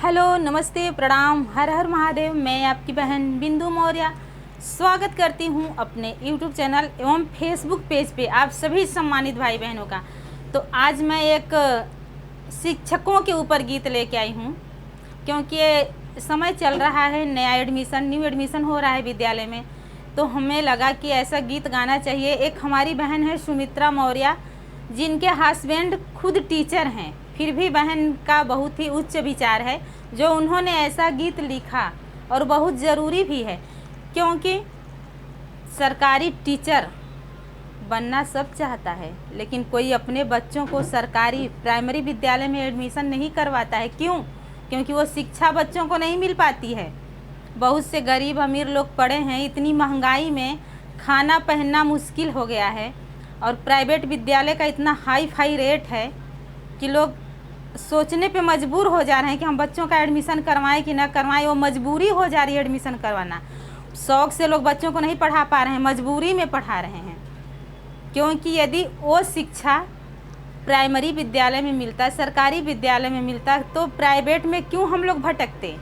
Hello, नमस्ते, प्रणाम, हर हर महादेव। मैं आपकी बहन बिंदु मौर्य स्वागत करती हूं अपने यूट्यूब चैनल एवं फेसबुक पेज पे आप सभी सम्मानित भाई बहनों का। तो आज मैं एक शिक्षकों के ऊपर गीत लेके आई हूं, क्योंकि ये समय चल रहा है, नया न्यू एडमिशन हो रहा है विद्यालय में। तो हमें लगा कि ऐसा गीत गाना चाहिए। एक हमारी बहन है सुमित्रा मौर्य, जिनके हस्बैंड खुद टीचर हैं, फिर भी बहन का बहुत ही उच्च विचार है जो उन्होंने ऐसा गीत लिखा, और बहुत ज़रूरी भी है, क्योंकि सरकारी टीचर बनना सब चाहता है, लेकिन कोई अपने बच्चों को सरकारी प्राइमरी विद्यालय में एडमिशन नहीं करवाता है। क्यों? क्योंकि वो शिक्षा बच्चों को नहीं मिल पाती है। बहुत से गरीब अमीर लोग पढ़े हैं, इतनी महंगाई में खाना पहनना मुश्किल हो गया है, और प्राइवेट विद्यालय का इतना हाई फाई रेट है कि लोग सोचने पे मजबूर हो जा रहे हैं कि हम बच्चों का एडमिशन करवाएं कि ना करवाएं। वो मजबूरी हो जा रही है एडमिशन करवाना। शौक़ से लोग बच्चों को नहीं पढ़ा पा रहे हैं, मजबूरी में पढ़ा रहे हैं। क्योंकि यदि वो शिक्षा प्राइमरी विद्यालय में मिलता, सरकारी विद्यालय में मिलता, तो प्राइवेट में क्यों हम लोग भटकते।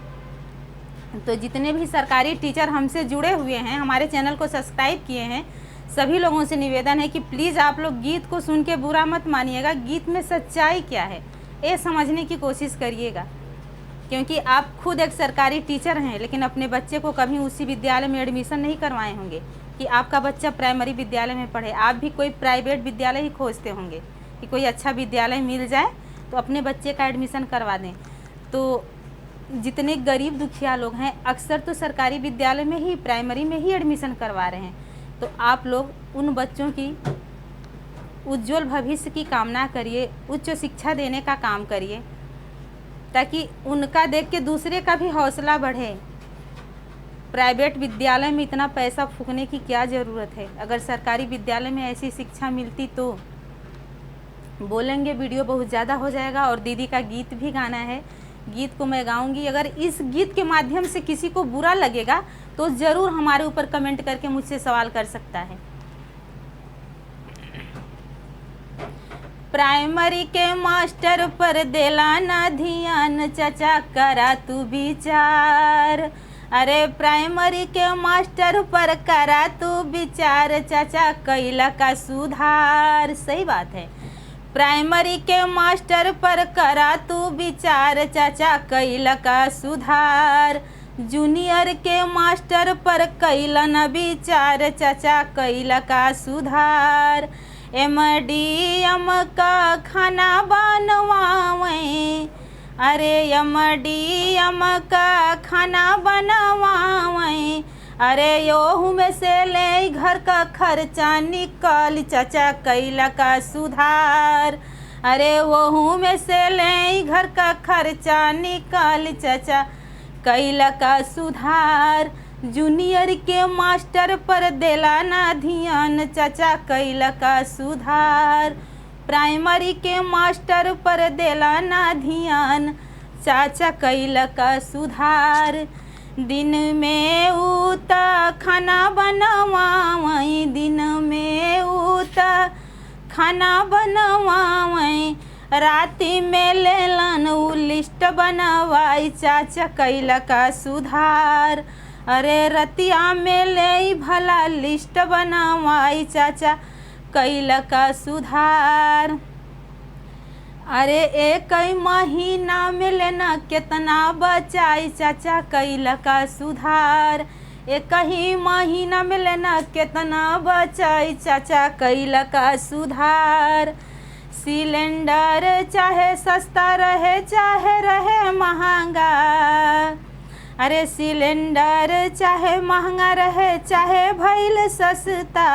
तो जितने भी सरकारी टीचर हमसे जुड़े हुए हैं, हमारे चैनल को सब्सक्राइब किए हैं, सभी लोगों से निवेदन है कि प्लीज़ आप लोग गीत को सुन के बुरा मत मानिएगा। गीत में सच्चाई क्या है ये समझने की कोशिश करिएगा, क्योंकि आप खुद एक सरकारी टीचर हैं, लेकिन अपने बच्चे को कभी उसी विद्यालय में एडमिशन नहीं करवाए होंगे कि आपका बच्चा प्राइमरी विद्यालय में पढ़े। आप भी कोई प्राइवेट विद्यालय ही खोजते होंगे कि कोई अच्छा विद्यालय मिल जाए तो अपने बच्चे का एडमिशन करवा दें। तो जितने गरीब दुखिया लोग हैं, अक्सर तो सरकारी विद्यालय में ही, प्राइमरी में ही एडमिशन करवा रहे हैं। तो आप लोग उन बच्चों की उज्जवल भविष्य की कामना करिए, उच्च शिक्षा देने का काम करिए, ताकि उनका देख के दूसरे का भी हौसला बढ़े। प्राइवेट विद्यालय में इतना पैसा फूकने की क्या ज़रूरत है। अगर सरकारी विद्यालय में ऐसी शिक्षा मिलती तो बोलेंगे वीडियो बहुत ज़्यादा हो जाएगा। और दीदी का गीत भी गाना है, गीत को मैं गाऊंगी। अगर इस गीत के माध्यम से किसी को बुरा लगेगा तो ज़रूर हमारे ऊपर कमेंट करके मुझसे सवाल कर सकता है। प्राइमरी के मास्टर पर देला ना ध्यान, चाचा करा तू विचार। अरे प्राइमरी के मास्टर पर करा तू विचार, चाचा कैला का सुधार। सही बात है। प्राइमरी के मास्टर पर करा तू विचार, चाचा कैला का सुधार। जूनियर के मास्टर पर कैला न विचार, चाचा कैला का सुधार। एमडीएम का खाना बनवावें, अरे एमडीएम का खाना बनवावें। अरे योहू में से ले घर का खर्चा निकाल, चाचा कैला का सुधार। अरे वोहू में से ले घर का खर्चा निकाल, चाचा कैला का सुधार। जूनियर के मास्टर पर देला ना ध्यान, चाचा कैला का सुधार। प्राइमरी के मास्टर पर देला ना ध्यान, चाचा कैला का सुधार। दिन में उता खाना बनवावें, दिन में उता खाना बनवावें। राती में लेलन उ लिस्ट बनवाई, चाचा कैला का सुधार। अरे रतिया में ले भला लिस्ट बनवाई, चाचा कैला का सुधार। अरे एक महीना में लेना कितना बचाई, चाचा कैला का सुधार। एक ही महीना में लेना कितना बचाई, चाचा कैला का सुधार। सिलेंडर चाहे सस्ता रहे चाहे रहे महंगा, अरे सिलेंडर चाहे महंगा रहे चाहे भइल सस्ता।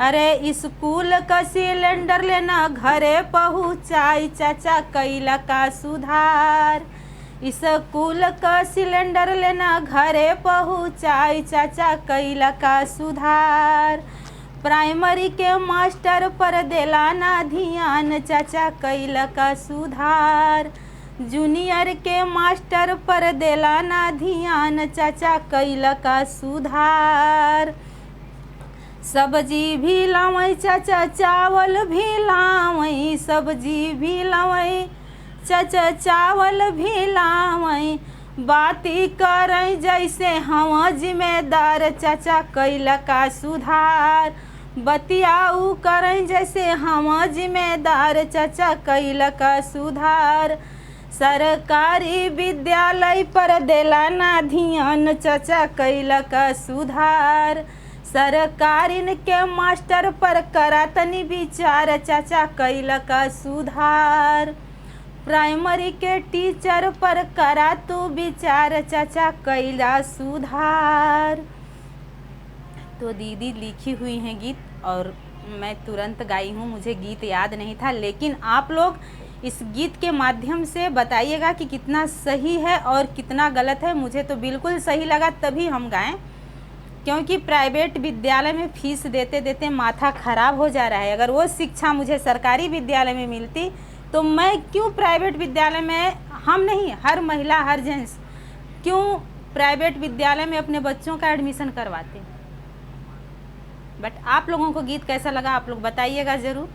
अरे स्कूल का सिलेंडर लेना घरे पहुँचाई, चाचा कैला का सुधार। स्कूल का सिलेंडर लेना घरे पहुँचाई, चाचा कैला का सुधार। प्राइमरी के मास्टर पर देला ना ध्यान, चाचा कैला का सुधार। जूनियर के मास्टर पर देला ना ध्यान, चाचा कैला का सुधार। सब्जी भी लावई, चाचा चावल भी लावई, सब्जी भी लावई, चाचा चावल भी लावई। बाती करें जैसे हम जिम्मेदार चाचा कैला का सुधार। बतियाऊ करें जैसे हम जिम्मेदार चाचा कैला का सुधार। सरकारी विद्यालय पर देला ना ध्यान चाचा कैला का सुधार। सरकारी के मास्टर पर करा तनी विचार चाचा कैला का सुधार। प्राइमरी के टीचर पर करा तू विचार चाचा कैला सुधार। तो दीदी लिखी हुई हैं गीत और मैं तुरंत गाई हूँ, मुझे गीत याद नहीं था, लेकिन आप लोग इस गीत के माध्यम से बताइएगा कि कितना सही है और कितना गलत है। मुझे तो बिल्कुल सही लगा तभी हम गाएं, क्योंकि प्राइवेट विद्यालय में फीस देते देते माथा ख़राब हो जा रहा है। अगर वो शिक्षा मुझे सरकारी विद्यालय में मिलती तो मैं क्यों प्राइवेट विद्यालय में, हम नहीं, हर महिला हर जेंट्स क्यों प्राइवेट विद्यालय में अपने बच्चों का एडमिशन करवाते। बट आप लोगों को गीत कैसा लगा आप लोग बताइएगा ज़रूर।